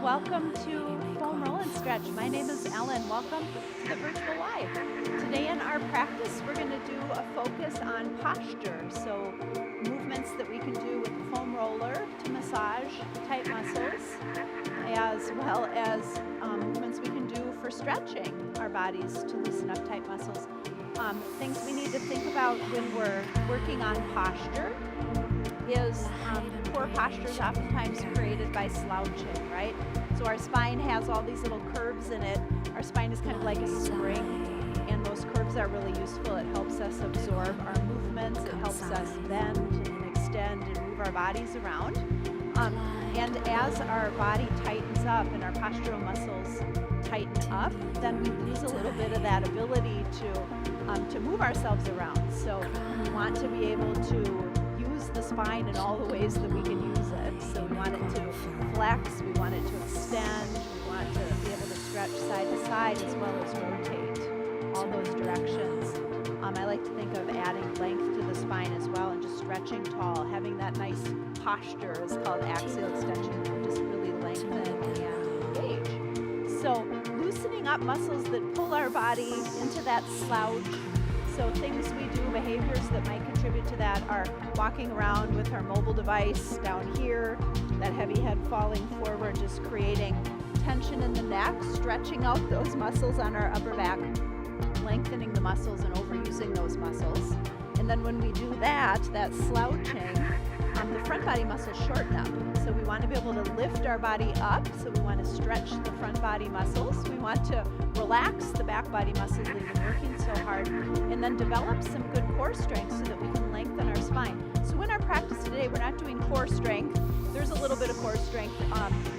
welcome to Foam Roll and Stretch. My name is Ellen. Welcome to the Virtual Live. Today in our practice, we're going to do a focus on posture. So movements that we can do with the foam roller to massage tight muscles, as well as movements we can do for stretching our bodies to loosen up tight muscles. Things we need to think about when we're working on posture is poor posture is oftentimes created by slouching, right? So our spine has all these little curves in it. Our spine is kind of like a spring, and those curves are really useful. It helps us absorb our movements. It helps us bend and extend and move our bodies around. And as our body tightens up and our postural muscles tighten up, then we lose a little bit of that ability to move ourselves around. So we want to be able to use the spine in all the ways that we can use it. So we want it to flex, we want it to extend, we want to be able to stretch side to side as well as rotate all those directions. I like to think of adding length to the spine as well and just stretching tall. Having that nice posture is called axial extension. You just really lengthen and engage. So loosening up muscles that pull our body into that slouch. So things we do, behaviors that might contribute to that are walking around with our mobile device down here, that heavy head falling forward, just creating tension in the neck, stretching out those muscles on our upper back, lengthening the muscles and overusing those muscles. And then when we do that slouching, the front body muscles shorten up. So we want to be able to lift our body up. So we want to stretch the front body muscles. We want to relax the back body muscles that we've been working so hard. And then develop some good core strength so that we can lengthen our spine. So in our practice today, we're not doing core strength. There's a little bit of core strength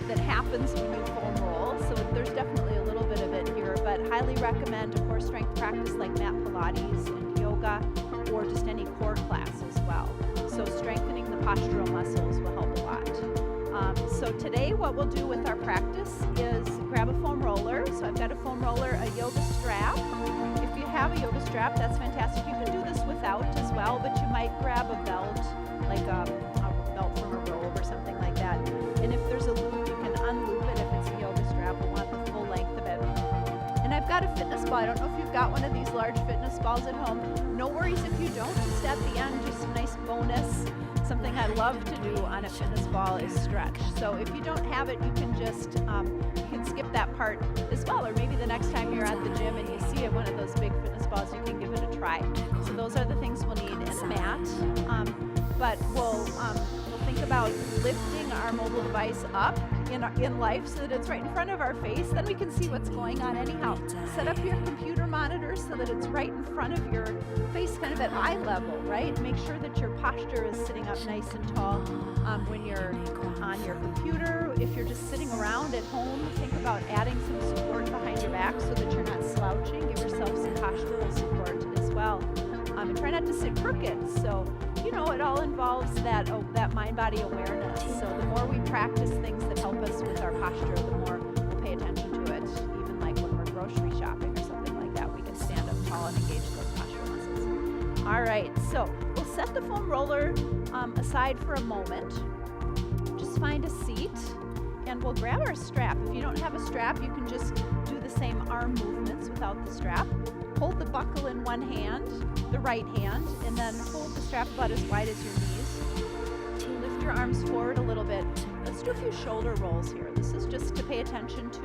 that happens when you foam roll. So there's definitely a little bit of it here. But highly recommend a core strength practice like mat Pilates and yoga, or just any core class as well. So strengthening the postural muscles will help a lot. So today what we'll do with our practice is grab a foam roller. So I've got a foam roller, a yoga strap. If you have a yoga strap, that's fantastic. You can do this without as well, but you might grab a belt, like a belt from a robe or something like that. And if there's a loop, you can unloop it if it's a yoga strap. We'll want the full length of it. And I've got a fitness ball. I don't know if you've got one of these large fitness balls at home. No worries if you don't. Just at the end, just a nice bonus. Something I love to do on a fitness ball is stretch. So if you don't have it, you can just you can skip that part as well. Or maybe the next time you're at the gym and you see one of those big fitness balls, you can give it a try. So those are the things we'll need, and a mat. But we'll think about lifting our mobile device up in life so that it's right in front of our face. Then we can see what's going on anyhow. Set up your computer monitor so that it's right in front of your face, kind of at eye level, right? Make sure that your posture is sitting up nice and tall when you're on your computer. If you're just sitting around at home, think about adding some support behind your back so that you're not slouching. Give yourself some postural support as well. And try not to sit crooked. So, it all involves that mind-body awareness. So the more we practice things that help us with our posture, the more we'll pay attention to it. Even like when we're grocery shopping or something like that, we can stand up tall and engage those postural muscles. All right, so we'll set the foam roller aside for a moment. Just find a seat, and we'll grab our strap. If you don't have a strap, you can just do the same arm movements without the strap. Hold the buckle in one hand, the right hand, and then hold the strap about as wide as your knees. Lift your arms forward a little bit. Let's do a few shoulder rolls here. This is just to pay attention to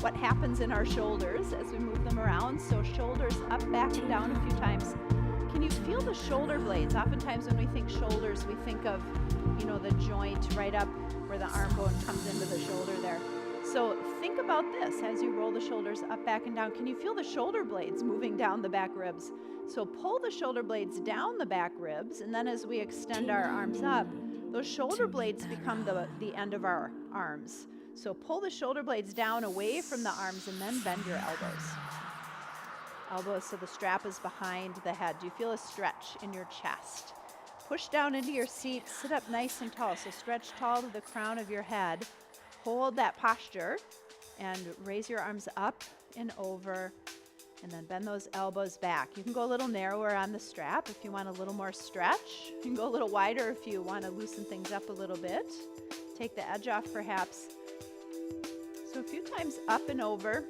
what happens in our shoulders as we move them around. So shoulders up, back, and down a few times. Can you feel the shoulder blades? Oftentimes when we think shoulders, we think of, the joint right up where the arm bone comes into the shoulder there. So think about this as you roll the shoulders up, back, and down. Can you feel the shoulder blades moving down the back ribs? So pull the shoulder blades down the back ribs, and then as we extend our arms up, those shoulder blades become the end of our arms. So pull the shoulder blades down away from the arms, and then bend your elbows. Elbows so the strap is behind the head. Do you feel a stretch in your chest? Push down into your seat, sit up nice and tall. So stretch tall to the crown of your head. Hold that posture and raise your arms up and over, and then bend those elbows back. You can go a little narrower on the strap if you want a little more stretch. You can go a little wider if you want to loosen things up a little bit. Take the edge off perhaps. So a few times up and over.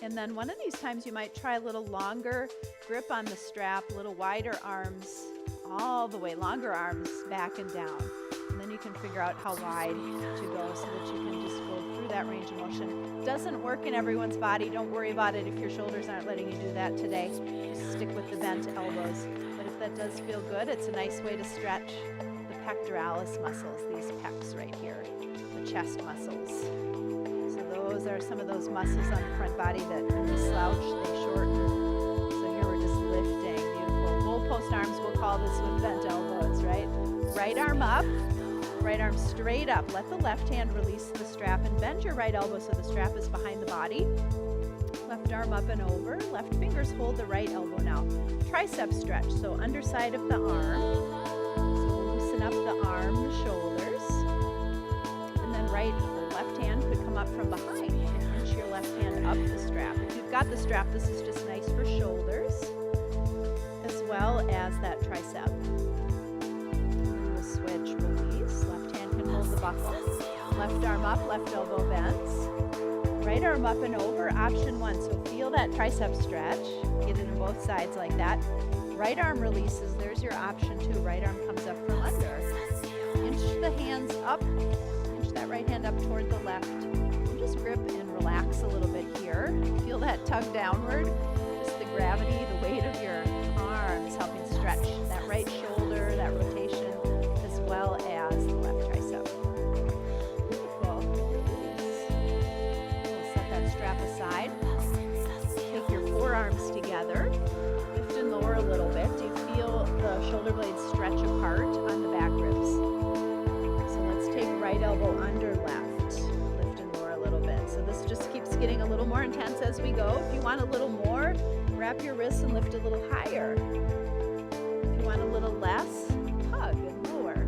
And then one of these times you might try a little longer grip on the strap, a little wider arms, all the way, longer arms back and down. And then you can figure out how wide to go so that you can just go through that range of motion. Doesn't work in everyone's body. Don't worry about it if your shoulders aren't letting you do that today. Just stick with the bent elbows. But if that does feel good, it's a nice way to stretch the pectoralis muscles, these pecs right here, the chest muscles. So those are some of those muscles on the front body that when we slouch, they shorten. So here we're just lifting. Beautiful. Goalpost arms, we'll call this with bent elbows, right? Right arm up, right arm straight up. Let the left hand release the strap and bend your right elbow so the strap is behind the body. Left arm up and over. Left fingers hold the right elbow now. Tricep stretch, so underside of the arm. So loosen up the arm, the shoulders. And then right or left hand could come up from behind. You can pinch your left hand up the strap. If you've got the strap, this is just nice for shoulders as well as that tricep. We'll switch, release. Left hand can hold the buckle. Left arm up, left elbow bends. Right arm up and over, option one. So feel that tricep stretch. Get it on both sides like that. Right arm releases. There's your option two. Right arm comes up from under. Inch the hands up. Inch that right hand up toward the left. And just grip and relax a little bit here. Feel that tug downward. Just the gravity, the weight of your arms helping stretch that right shoulder, that rotation, as well as the left tricep. Strap aside. Take your forearms together. Lift and lower a little bit. Do you feel the shoulder blades stretch apart on the back ribs? So let's take right elbow under left. Lift and lower a little bit. So this just keeps getting a little more intense as we go. If you want a little more, wrap your wrists and lift a little higher. If you want a little less, hug and lower.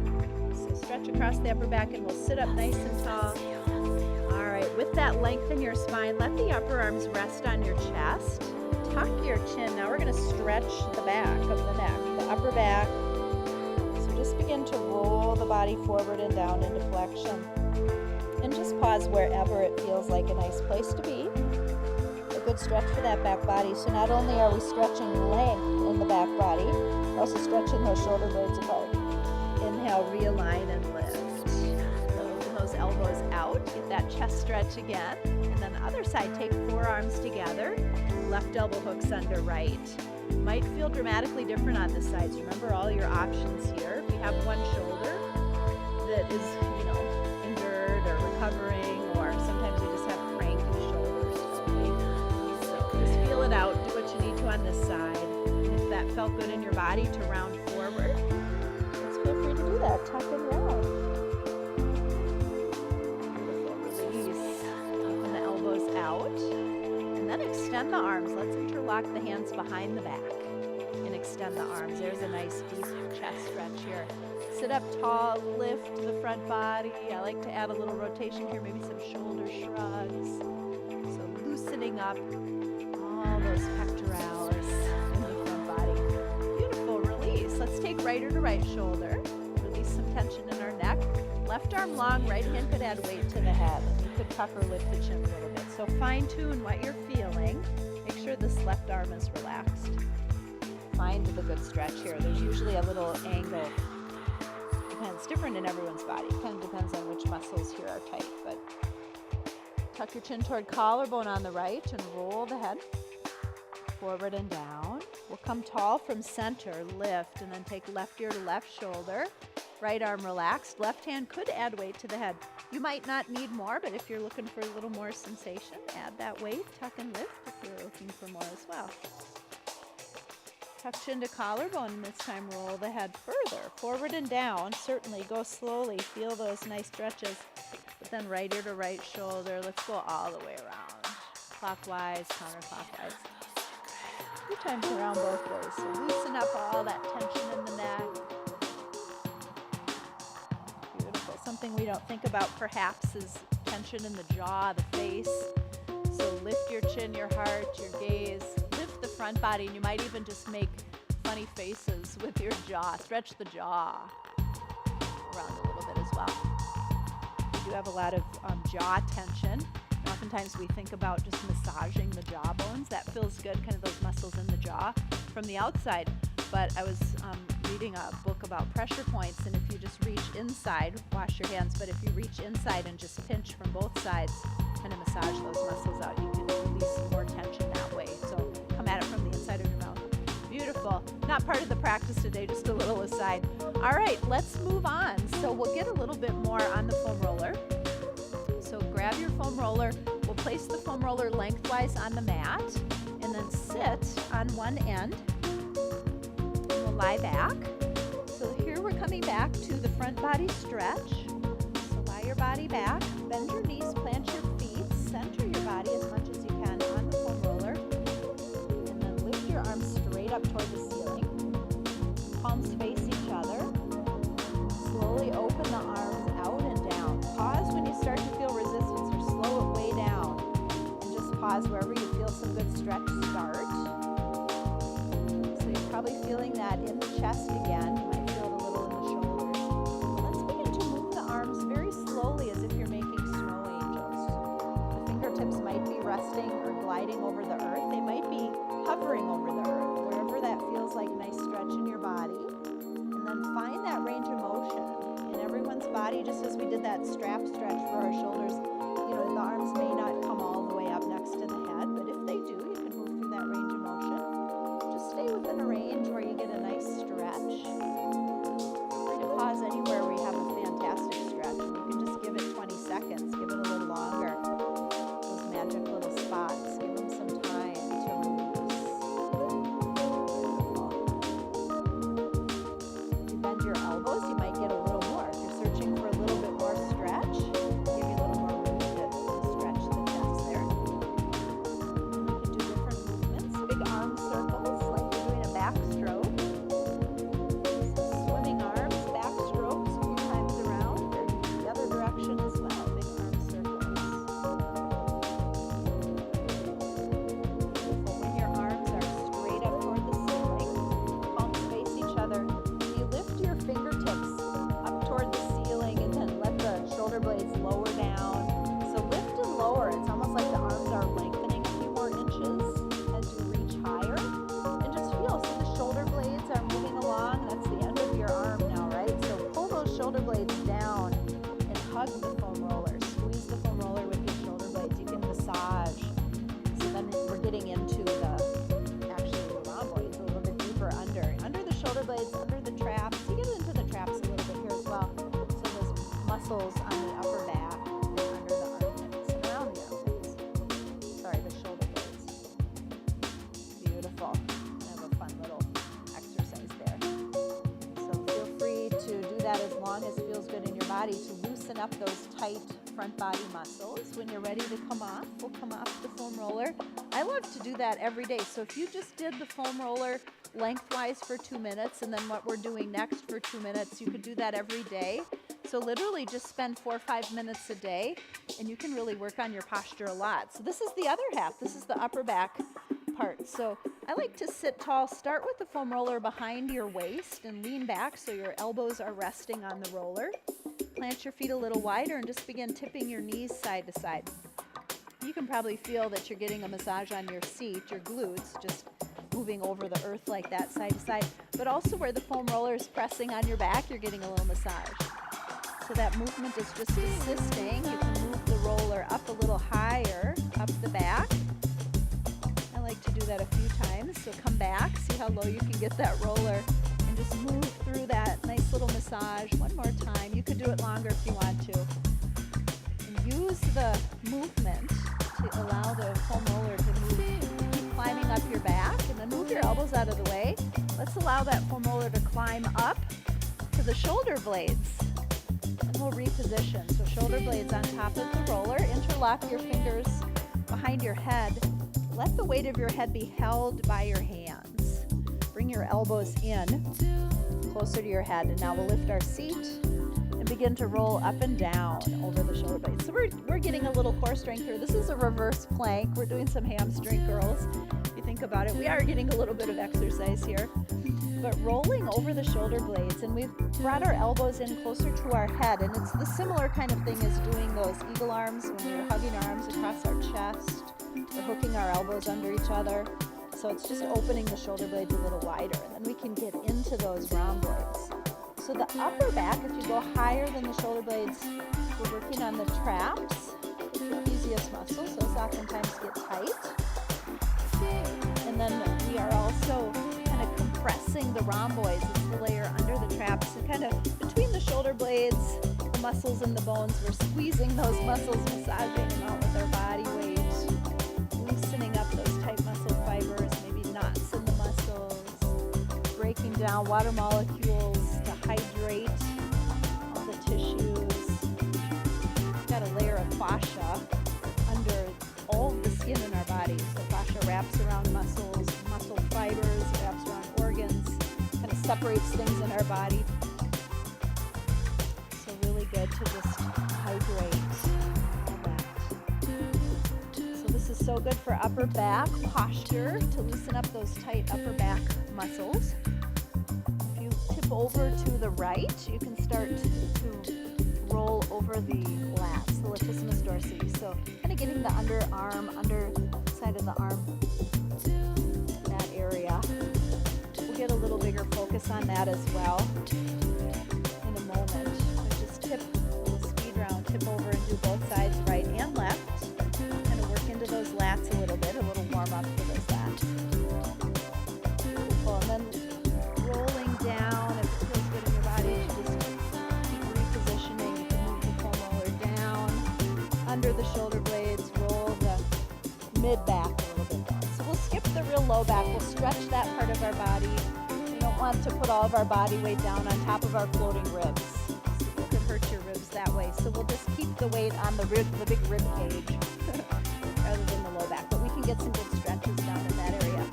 So stretch across the upper back and we'll sit up nice and tall. With that length in your spine, let the upper arms rest on your chest. Tuck your chin. Now we're going to stretch the back of the neck, the upper back. So just begin to roll the body forward and down into flexion. And just pause wherever it feels like a nice place to be. A good stretch for that back body. So not only are we stretching length in the back body, we're also stretching those shoulder blades apart. Inhale, realign and lift. Elbows out, get that chest stretch again, and then the other side, take forearms together, left elbow hooks under right. Might feel dramatically different on this side, so remember all your options here. If you have one shoulder that is, injured or recovering, or sometimes you just have cranked shoulders, so just feel it out, do what you need to on this side. And if that felt good in your body to round forward, let's feel free to do that, tuck and round. Out, and then extend the arms. Let's interlock the hands behind the back and extend the arms. There's a nice deep chest stretch here. Sit up tall, lift the front body. I like to add a little rotation here, maybe some shoulder shrugs. So loosening up all those pectoralis in the front body. Beautiful, release. Let's take right to right shoulder. Release some tension in our neck. Left arm long, right hand could add weight to the head. You could tuck or lift the chin a little bit. So fine tune what you're feeling. Make sure this left arm is relaxed. Find the good stretch here. There's usually a little angle. It's different in everyone's body. It kind of depends on which muscles here are tight. But tuck your chin toward collarbone on the right and roll the head forward and down. We'll come tall from center, lift, and then take left ear to left shoulder. Right arm relaxed. Left hand could add weight to the head. You might not need more, but if you're looking for a little more sensation, add that weight. Tuck and lift if you're looking for more as well. Tuck chin to collarbone, and this time roll the head further, forward and down. Certainly go slowly. Feel those nice stretches. But then right ear to right shoulder. Let's go all the way around. Clockwise, counterclockwise. A few times around both ways. So loosen up all that tension in the neck. Something we don't think about perhaps is tension in the jaw, the face. So lift your chin, your heart, your gaze. Lift the front body, and you might even just make funny faces with your jaw. Stretch the jaw around a little bit as well. We do have a lot of jaw tension. Oftentimes we think about just massaging the jaw bones. That feels good, kind of those muscles in the jaw from the outside. But I was reading a book about pressure points, and if you just reach inside, wash your hands, but if you reach inside and just pinch from both sides, kind of massage those muscles out, you can release more tension that way. So come at it from the inside of your mouth. Beautiful. Not part of the practice today, just a little aside. All right, let's move on. So we'll get a little bit more on the foam roller. So grab your foam roller. We'll place the foam roller lengthwise on the mat and then sit on one end. We'll lie back. So here we're coming back to the front body stretch. So lie your body back, bend your knees, plant your feet, center your body as much as you can on the foam roller, and then lift your arms straight up toward the ceiling. Palms face each other. Slowly open the arms out and down. Pause when you start to feel resistance, or slow it way down. And just pause wherever you feel some good stretch start. So you're probably feeling that in the chest again. You might feel it a little in the shoulders. Let's begin to move the arms very slowly as if you're making snow angels. The fingertips might be resting or gliding over the earth. They might be hovering over the earth, wherever that feels like a nice stretch in your body. And then find that range of motion in everyone's body, just as we did that strap stretch for our shoulders. You know, the arms may not come all the way up next to the head, but if they do, you can move through that range of motion. Just stay within a range where you get a nice stretch. Free to pause anywhere where you have a fantastic stretch. You can just give it 20 seconds, give it a little longer. Those magic little spots, give them some time to release. If you bend your elbows, you might get a little more. If you're searching for a little bit more stretch, give you a little more room to stretch the chest there. And you can do different movements, big arm circles, like you're doing a backstroke. Some swimming arms, backstrokes a few times around, or the other direction as well, big arm circles. Beautiful. When your arms are straight up toward the ceiling, palms face each other, you lift your fingertips up toward the ceiling and then let the shoulder blades lower down. So lift and lower. It's almost like the arms are lengthening a few more inches as you reach higher. And just feel, so the shoulder blades are moving along. That's the end of your arm now, right? So pull those shoulder blades down and hug the foam roller. Squeeze the foam roller with your shoulder blades. You can massage. So then we're getting into actually the rhomboids a little bit deeper under the shoulder blades, under the traps. You get into the traps a little bit here as well. So those muscles on the upper back, under the armpits, around the armpits. Sorry, the shoulder blades. Beautiful. Have a fun little exercise there. So feel free to do that as long as it feels good in your body to loosen up those tight front body muscles. When you're ready to come off, we'll come off the foam roller. I love to do that every day. So if you just did the foam roller lengthwise for 2 minutes, and then what we're doing next for 2 minutes, you could do that every day. So literally just spend 4 or 5 minutes a day, and you can really work on your posture a lot. So this is the other half. This is the upper back part. So I like to sit tall. Start with the foam roller behind your waist and lean back so your elbows are resting on the roller. Plant your feet a little wider and just begin tipping your knees side to side. You can probably feel that you're getting a massage on your seat, your glutes, just moving over the earth like that side to side. But also where the foam roller is pressing on your back, you're getting a little massage. So that movement is just assisting. You can move the roller up a little higher, up the back. I like to do that a few times. So come back, see how low you can get that roller, and just move through that nice little massage one more time. You could do it longer if you want to. And use the movement to allow the foam roller to move. Keep climbing up your back, and then move your elbows out of the way. Let's allow that foam roller to climb up to the shoulder blades. And we'll reposition. So shoulder blades on top of the roller. Interlock your fingers behind your head. Let the weight of your head be held by your hands. Bring your elbows in, closer to your head. And now we'll lift our seat and begin to roll up and down over the shoulder blades. So we're getting a little core strength here. This is a reverse plank. We're doing some hamstring curls. If you think about it, we are getting a little bit of exercise here. but rolling over the shoulder blades, and we've brought our elbows in closer to our head, and it's the similar kind of thing as doing those eagle arms when we're hugging our arms across our chest or hooking our elbows under each other. So it's just opening the shoulder blades a little wider, and then we can get into those rhomboids. So the upper back, if you go higher than the shoulder blades, we're working on the traps, the trapezius muscles. Those oftentimes get tight. And then we are also kind of compressing the rhomboids. It's the layer under the traps. And kind of between the shoulder blades, the muscles and the bones, we're squeezing those muscles, massaging them out with our body weight, loosening up those tight muscle fibers, maybe knots in the muscles, breaking down water molecules to hydrate all the tissues. We've got a layer of fascia under all of the skin in our body. So fascia wraps around muscles, muscle fibers, wraps around organs, kind of separates things in our body. So really good to just hydrate all that. So this is so good for upper back posture, to loosen up those tight upper back muscles. If you tip over to the right, you can start to roll over the lats, the latissimus dorsi. So kind of getting the underarm, underside of the arm, that area. We'll get a little bigger focus on that as well in a moment. So just tip, a little speed round, tip over and do both sides, right and left. Kind of work into those lats a little bit, a little warm up for those lats. Beautiful. And then rolling down, if it feels good in your body, you just keep repositioning. You can move the foam roller down, under the shoulder blades, roll the mid-back a little bit more. So we'll skip the real low back. We'll stretch that part of our body. We don't want to put all of our body weight down on top of our floating ribs. It could hurt your ribs that way. So we'll just keep the weight on the big rib cage rather than the low back. But we can get some good stretches down in that area.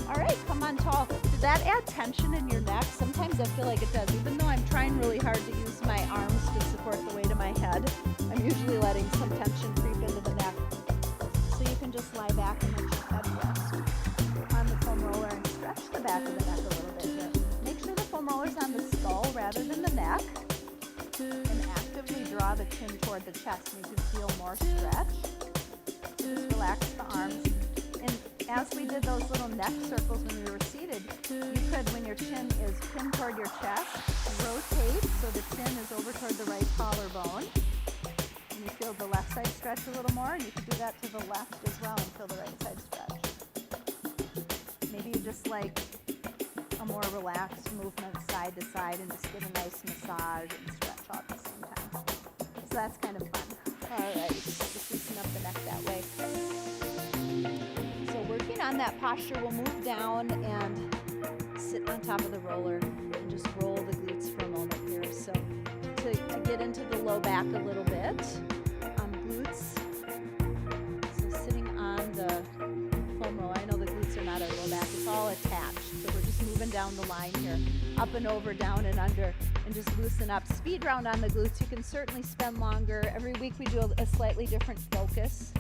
All right, come on tall. Did that add tension in your neck? Sometimes I feel like it does. Even though I'm trying really hard to use my arms to support the weight of my head, I'm usually letting some tension creep into the neck. So you can just lie back and let your head rest on the foam roller and stretch the back of the neck a little bit here. Make sure the foam roller's on the skull rather than the neck, and actively draw the chin toward the chest, and you can feel more stretch. Just relax the arms. And as we did those little neck circles when we were seated, you could, when your chin is pinned toward your chest, rotate so the chin is over toward the right collarbone. And you feel the left side stretch a little more, and you can do that to the left as well and feel the right side stretch. Maybe you just like a more relaxed movement side to side and just get a nice massage and stretch all at the same time. So that's kind of fun. All right, just loosen up the neck that way. So working on that posture, we'll move down and sit on top of the roller and just roll the glutes for a moment here. So to get into the low back a little bit, glutes. So sitting on the foam roller, I know the glutes are not our low back, it's all attached. So we're just moving down the line here, up and over, down and under, and just loosen up. Speed round on the glutes. You can certainly spend longer. Every week we do a slightly different focus.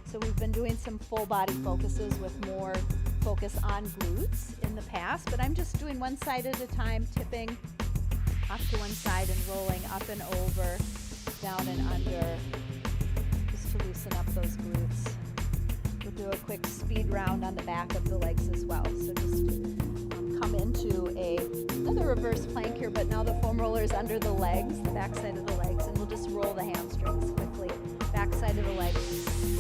So we've been doing some full body focuses with more focus on glutes in the past, but I'm just doing one side at a time, tipping off to one side and rolling up and over, down and under, just to loosen up those glutes. We'll do a quick speed round on the back of the legs as well. So just come into another reverse plank here, but now the foam roller is under the legs, the back side of the legs, and we'll just roll the hamstrings quickly, back side of the legs.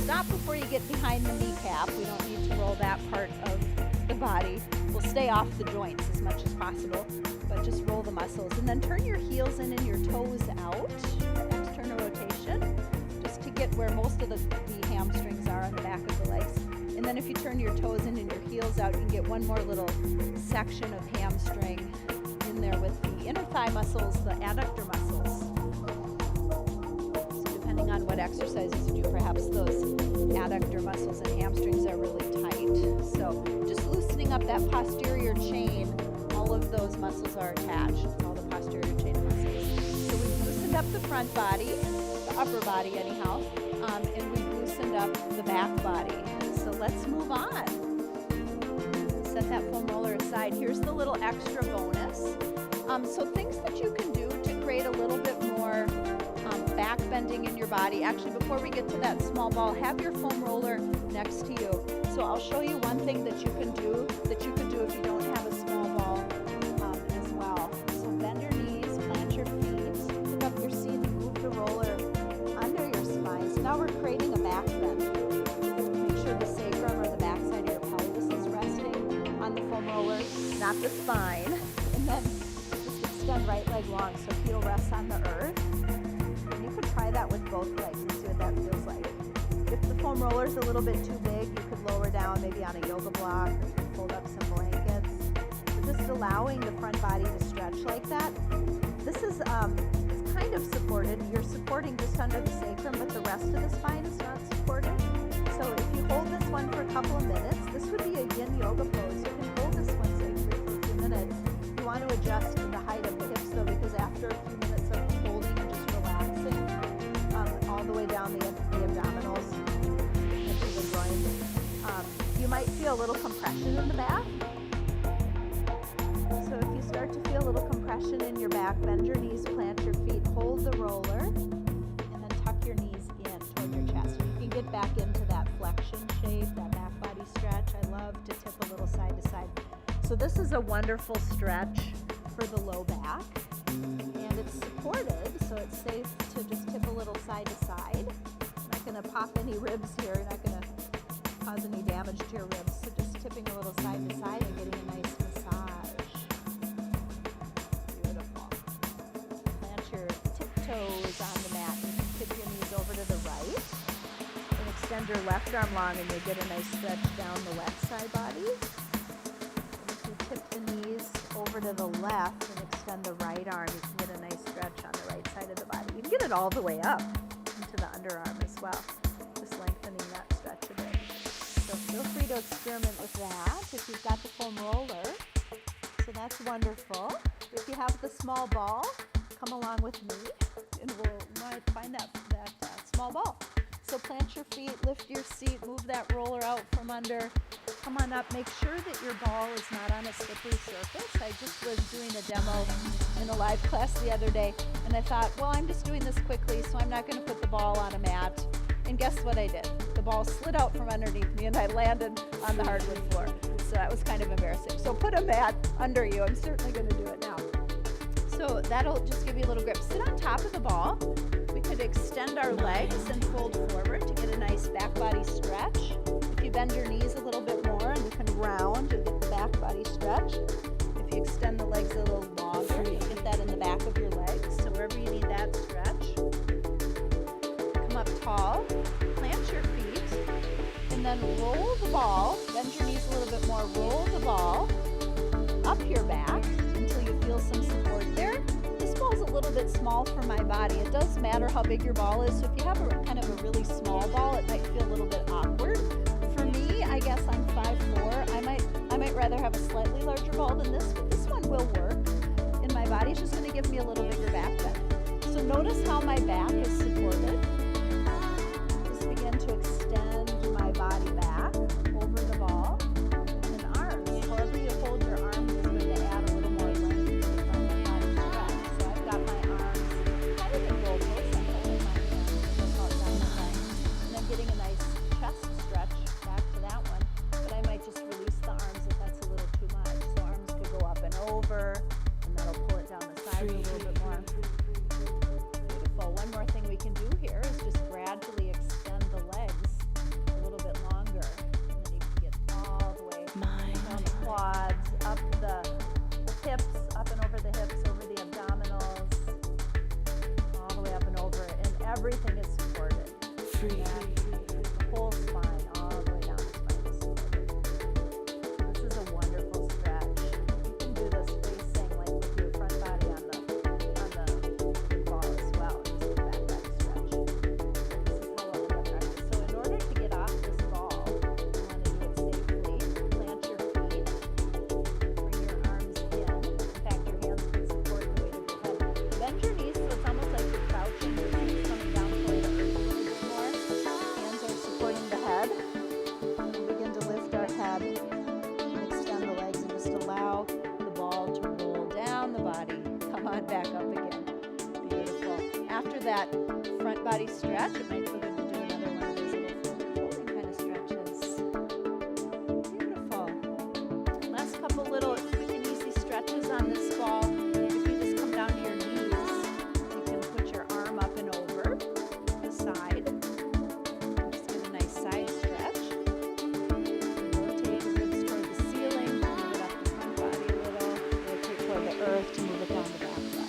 Stop before you get behind the kneecap. We don't need to roll that part of the body. We'll stay off the joints as much as possible, but just roll the muscles. And then turn your heels in and your toes out, external rotation, just to get where most of the hamstrings are on the back of the legs. And then if you turn your toes in and your heels out, you can get one more little section of hamstring in there with the inner thigh muscles, the adductor muscles. So depending on what exercises you do, perhaps those adductor muscles and hamstrings are really tight. So just loosening up that posterior chain. All of those muscles are attached, all the posterior chain muscles. So we've loosened up the front body, the upper body anyhow, and we've loosened up the back body. So let's move on. Set set that foam roller aside. Here's the little extra bonus. So things that you can do to create a little bit more back bending in your body. Actually, before we get to that small ball, have your foam roller next to you. So I'll show you one thing that you can do if you don't have a small ball as well. So bend your knees, plant your feet, pick up your seat, and move the roller under your spine. So now we're creating a back bend. Make sure the sacrum or the back side of your pelvis is resting on the foam roller, not the spine. And then just extend right leg long so heel rests on the earth. And you can try that with both legs and see what that feels like. If the foam roller is a little bit too big, you could lower down maybe on a yoga block, or you could fold up some blankets. So just allowing the front body to stretch like that. This is it's kind of supported. You're supporting just under the sacrum, but the rest of the spine is not supported. So if you hold this one for a couple of minutes, this would be a yin yoga pose. You can hold this one safely for a few minutes. You want to adjust the height of the hips though, because after a few minutes of holding and just relaxing all the way down the abdominals into the groin, you might feel a little compression in the back. So if you start to feel a little compression in your back, bend your knees, plant your feet, hold the roller, and then tuck your knees in toward your chest. You can get back into that flexion shape, that back body stretch. I love to tip a little side to side. So this is a wonderful stretch for the low back, and it's supported, so it's safe to just tip a little side to side. You're not going to pop any ribs here. You're not going to cause any damage to your ribs. So just tipping a little side to side and getting a nice massage. Beautiful. Plant your tiptoes on the mat and tip your knees over to the right. And extend your left arm long and you'll get a nice stretch down the left side body. And if you tip the knees over to the left and extend the right arm, you can get a nice stretch on the right side of the body. You can get it all the way up into the underarm as well, just lengthening that stretch a bit. So feel free to experiment with that if you've got the foam roller. So that's wonderful. If you have the small ball, come along with me and we'll find that small ball. So plant your feet, lift your seat, move that roller out from under. Come on up. Make sure that your ball is not on a slippery surface. I just was doing a demo in a live class the other day, and I thought, well, I'm just doing this quickly, so I'm not going to put the ball on a mat. And guess what I did? The ball slid out from underneath me, and I landed on the hardwood floor. So that was kind of embarrassing. So put a mat under you. I'm certainly going to do it now. So that'll just give you a little grip. Sit on top of the ball. We could extend our legs and fold forward to get a nice back body stretch. If you bend your knees a little bit more and you can round to get the back body stretch. If you extend the legs a little longer, you get that in the back of your legs. So wherever you need that stretch. Come up tall, plant your feet, and then roll the ball. Bend your knees a little bit more. Roll the ball up your back until you feel some support there. This ball's a little bit small for my body. It does matter how big your ball is. So if you have a kind of a really small ball, it might feel a little bit awkward. For me, I guess I'm 5'4". I might rather have a slightly larger ball than this, but this one will work. And my body's just going to give me a little bigger back bend. So notice how my back is supported. Just begin to extend my body back over the ball. And arms, however you hold your arms is going to add a little more length to the front body stretch. So I've got my arms kind of in roll pose. I'm holding my hands out down the line. And I'm getting a nice chest stretch back to that one. But I might just release the arms if that's a little too much. So arms could go up and over, and that'll pull it down the sides a little bit more. Beautiful. One more thing we can do here is just gradually extend the legs a little bit longer. And then you can get all the way down the quads, up the hips, up and over the hips, over the abdominals, all the way up and over. And everything is supported. The whole spine, all the way down the spine is supported. This is a wonderful stretch. You can do this facing like with your front body on the ball as well. Just the back body stretch. This is how we'll end up practice. So in order to get off this ball, you want to do it safely. Plant your feet. Bring your arms in. In fact, your hands can support the weight of your head. Bend your knees so it's almost like you're crouching. Your feet coming down toward the earth a little bit more. after that front body stretch, it might feel good to do another one of those little folding kind of stretches. Beautiful. Last couple little quick and easy stretches on this ball. If you just come down to your knees, you can put your arm up and over the side. Just get a nice side stretch. Rotate the ribs toward the ceiling, move it up the front body a little, rotate toward the earth to move it down the back leg.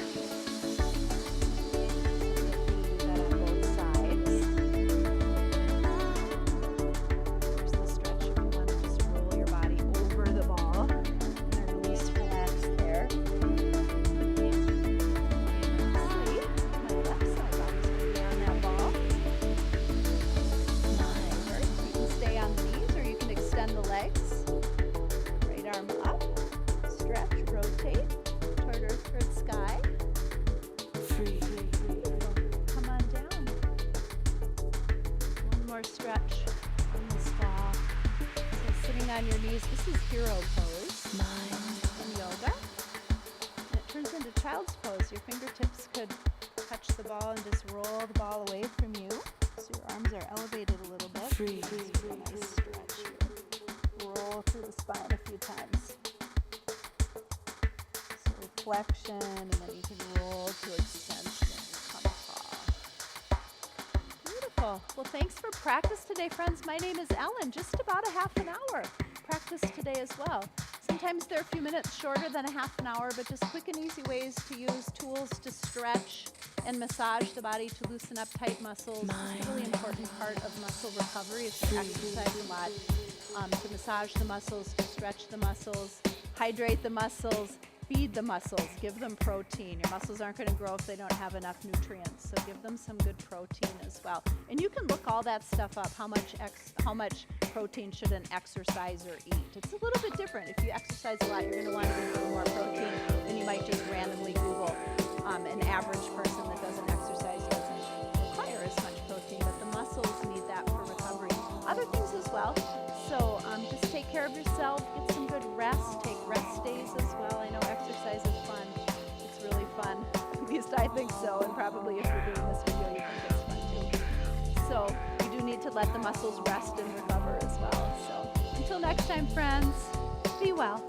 Stretch in this ball. So sitting on your knees, this is hero pose in yoga. And it turns into child's pose. Your fingertips could touch the ball and just roll the ball away from you. So your arms are elevated a little bit. Just a nice stretch here. Roll through the spine a few times. So flexion, and then you can roll to extension. Well, thanks for practice today, friends. My name is Ellen. Just about a half an hour practice today as well. Sometimes they're a few minutes shorter than a half an hour, but just quick and easy ways to use tools to stretch and massage the body to loosen up tight muscles. It's a really important part of muscle recovery is to exercise a lot, to massage the muscles, to stretch the muscles, hydrate the muscles, feed the muscles, give them protein. Your muscles aren't going to grow if they don't have enough nutrients, so give them some good protein as well. And you can look all that stuff up, how much protein should an exerciser eat. It's a little bit different. If you exercise a lot, you're going to want to get a little more protein than you might just randomly Google. An average person that doesn't exercise doesn't require as much protein, but the muscles need that for recovery. Other things as well. So just take care of yourself, get some good rest, take rest days as well. I know exercise is fun. It's really fun. At least I think so, and probably if you're doing this video, you think it's fun too. So you do need to let the muscles rest and recover as well. So until next time, friends, be well.